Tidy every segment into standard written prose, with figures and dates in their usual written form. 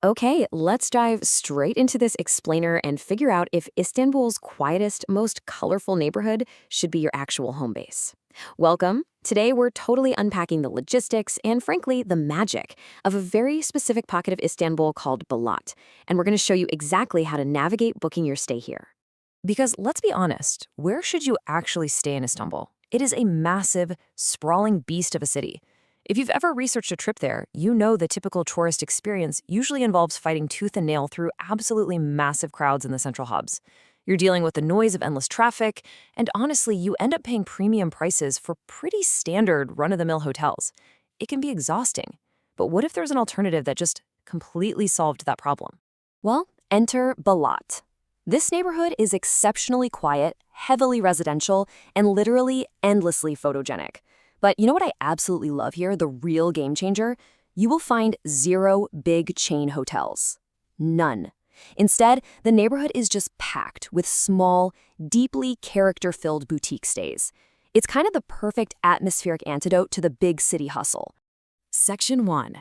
Okay, let's dive straight into this explainer and figure out if Istanbul's quietest, most colorful neighborhood should be your actual home base. Welcome. Today, we're totally unpacking the logistics and, frankly, the magic of a very specific pocket of Istanbul called Balat. And we're going to show you exactly how to navigate booking your stay here. Because let's be honest, where should you actually stay in Istanbul? It is a massive, sprawling beast of a city. If you've ever researched a trip there, you know the typical tourist experience usually involves fighting tooth and nail through absolutely massive crowds in the central hubs. You're dealing with the noise of endless traffic, and honestly, you end up paying premium prices for pretty standard run-of-the-mill hotels. It can be exhausting. But what if there's an alternative that just completely solved that problem? Well, enter Balat. This neighborhood is exceptionally quiet, heavily residential, and literally endlessly photogenic. But you know what I absolutely love here, the real game changer? You will find zero big chain hotels. None. Instead, the neighborhood is just packed with small, deeply character-filled boutique stays. It's kind of the perfect atmospheric antidote to the big city hustle. Section 1.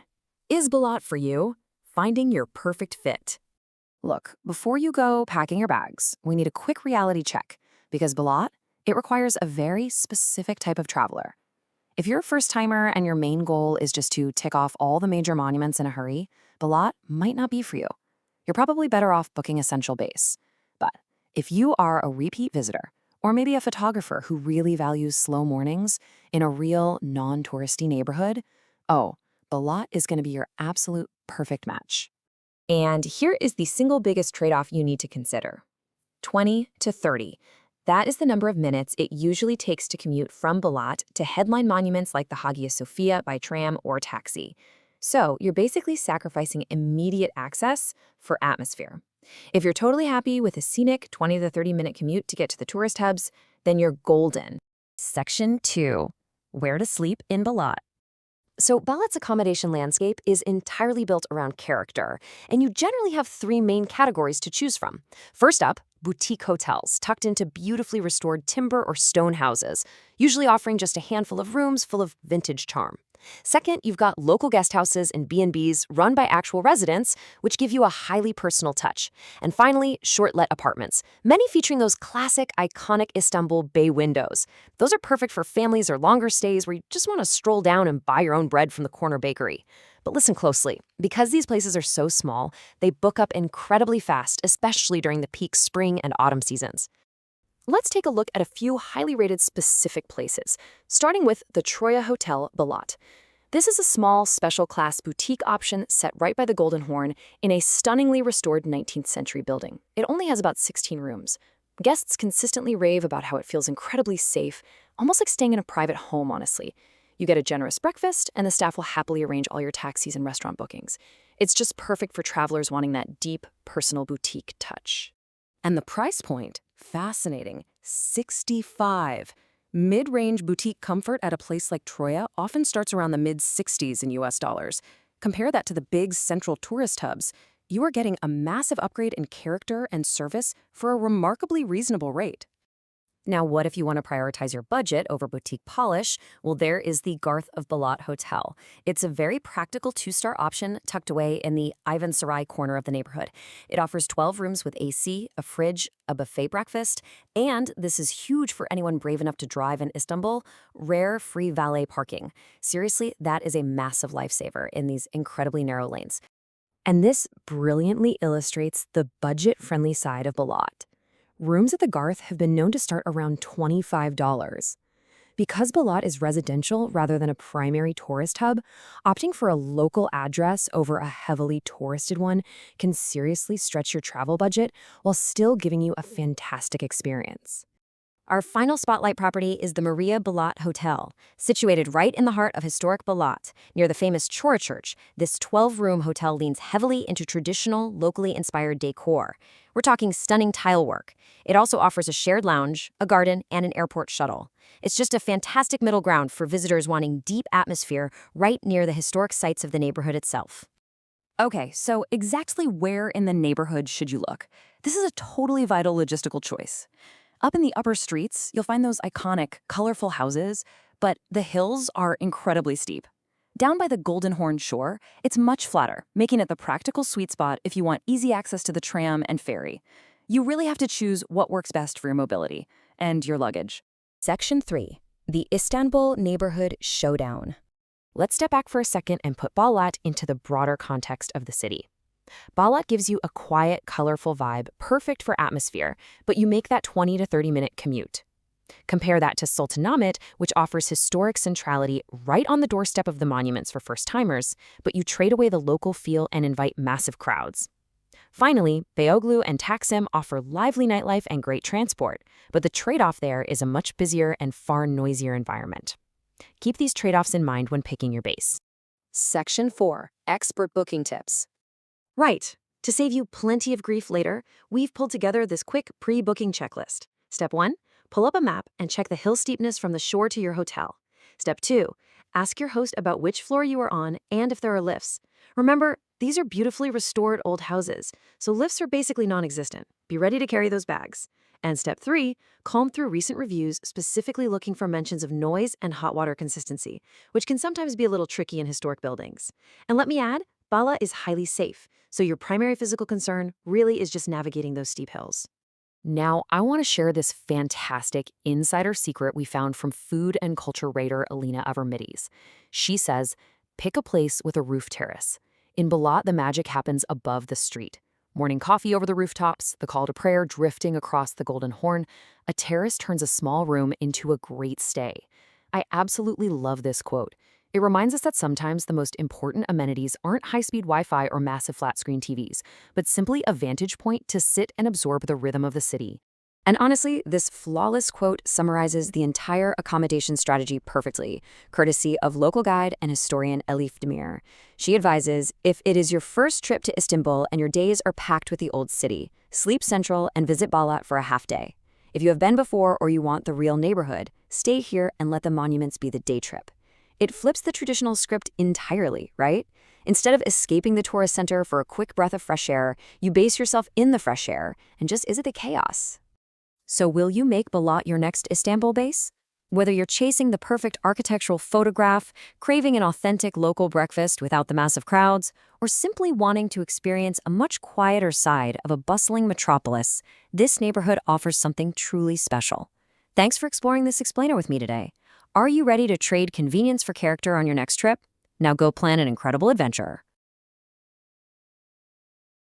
Is Balat for you? Finding your perfect fit. Look, before you go packing your bags, we need a quick reality check, because Balat, it requires a very specific type of traveler. If you're a first-timer and your main goal is just to tick off all the major monuments in a hurry, Balat might not be for you. You're probably better off booking Essential Base. But if you are a repeat visitor, or maybe a photographer who really values slow mornings in a real, non-touristy neighborhood, oh, Balat is going to be your absolute perfect match. And here is the single biggest trade-off you need to consider. 20 to 30. That is the number of minutes it usually takes to commute from Balat to headline monuments like the Hagia Sophia by tram or taxi. So you're basically sacrificing immediate access for atmosphere. If you're totally happy with a scenic 20 to 30-minute commute to get to the tourist hubs, then you're golden. Section 2. Where to sleep in Balat. So Balat's accommodation landscape is entirely built around character, and you generally have three main categories to choose from. First up, boutique hotels tucked into beautifully restored timber or stone houses, usually offering just a handful of rooms full of vintage charm. Second, you've got local guest houses and B&Bs run by actual residents, which give you a highly personal touch. And finally, short-let apartments, many featuring those classic, iconic Istanbul bay windows. Those are perfect for families or longer stays where you just want to stroll down and buy your own bread from the corner bakery. But listen closely. Because these places are so small, they book up incredibly fast, especially during the peak spring and autumn seasons. Let's take a look at a few highly rated specific places, starting with the Troya Hotel Balat. This is a small, special-class boutique option set right by the Golden Horn in a stunningly restored 19th century building. It only has about 16 rooms. Guests consistently rave about how it feels incredibly safe, almost like staying in a private home, honestly. You get a generous breakfast, and the staff will happily arrange all your taxis and restaurant bookings. It's just perfect for travelers wanting that deep, personal boutique touch. And the price point? Fascinating. 65. Mid-range boutique comfort at a place like Troya often starts around the mid-60s in US dollars. Compare that to the big central tourist hubs. You are getting a massive upgrade in character and service for a remarkably reasonable rate. Now, what if you want to prioritize your budget over boutique polish? Well, there is the Garth of Balat Hotel. It's a very practical two-star option tucked away in the Ivan Sarai corner of the neighborhood. It offers 12 rooms with AC, a fridge, a buffet breakfast, and this is huge for anyone brave enough to drive in Istanbul, rare free valet parking. Seriously, that is a massive lifesaver in these incredibly narrow lanes. And this brilliantly illustrates the budget-friendly side of Balat. Rooms at the Garth have been known to start around $25. Because Balat is residential rather than a primary tourist hub, opting for a local address over a heavily touristed one can seriously stretch your travel budget while still giving you a fantastic experience. Our final spotlight property is the Maria Balat Hotel. Situated right in the heart of historic Balat, near the famous Troya Church, this 12-room hotel leans heavily into traditional, locally inspired decor. We're talking stunning tile work. It also offers a shared lounge, a garden, and an airport shuttle. It's just a fantastic middle ground for visitors wanting deep atmosphere right near the historic sites of the neighborhood itself. Okay, so exactly where in the neighborhood should you look? This is a totally vital logistical choice. Up in the upper streets, you'll find those iconic, colorful houses, but the hills are incredibly steep. Down by the Golden Horn shore, it's much flatter, making it the practical sweet spot if you want easy access to the tram and ferry. You really have to choose what works best for your mobility and your luggage. Section 3. The Istanbul Neighborhood Showdown. Let's step back for a second and put Balat into the broader context of the city. Balat gives you a quiet, colorful vibe, perfect for atmosphere, but you make that 20 to 30-minute commute. Compare that to Sultanahmet, which offers historic centrality right on the doorstep of the monuments for first-timers, but you trade away the local feel and invite massive crowds. Finally, Beyoglu and Taksim offer lively nightlife and great transport, but the trade-off there is a much busier and far noisier environment. Keep these trade-offs in mind when picking your base. Section 4. Expert booking tips. Right. To save you plenty of grief later, we've pulled together this quick pre-booking checklist. Step 1. Pull up a map and check the hill steepness from the shore to your hotel. Step 2. Ask your host about which floor you are on and if there are lifts. Remember, these are beautifully restored old houses, so lifts are basically non-existent. Be ready to carry those bags. And step 3, comb through recent reviews, specifically looking for mentions of noise and hot water consistency, which can sometimes be a little tricky in historic buildings. And let me add, Bala is highly safe, so your primary physical concern really is just navigating those steep hills. Now, I want to share this fantastic insider secret we found from food and culture writer Alina Avermides. She says, pick a place with a roof terrace. In Balat, the magic happens above the street. Morning coffee over the rooftops, the call to prayer drifting across the Golden Horn, a terrace turns a small room into a great stay. I absolutely love this quote. It reminds us that sometimes the most important amenities aren't high-speed Wi-Fi or massive flat-screen TVs, but simply a vantage point to sit and absorb the rhythm of the city. And honestly, this flawless quote summarizes the entire accommodation strategy perfectly, courtesy of local guide and historian Elif Demir. She advises, if it is your first trip to Istanbul and your days are packed with the old city, sleep central and visit Balat for a half day. If you have been before or you want the real neighborhood, stay here and let the monuments be the day trip. It flips the traditional script entirely, right? Instead of escaping the tourist center for a quick breath of fresh air, you base yourself in the fresh air and just exit the chaos. So will you make Balat your next Istanbul base? Whether you're chasing the perfect architectural photograph, craving an authentic local breakfast without the massive crowds, or simply wanting to experience a much quieter side of a bustling metropolis, this neighborhood offers something truly special. Thanks for exploring this explainer with me today. Are you ready to trade convenience for character on your next trip? Now go plan an incredible adventure.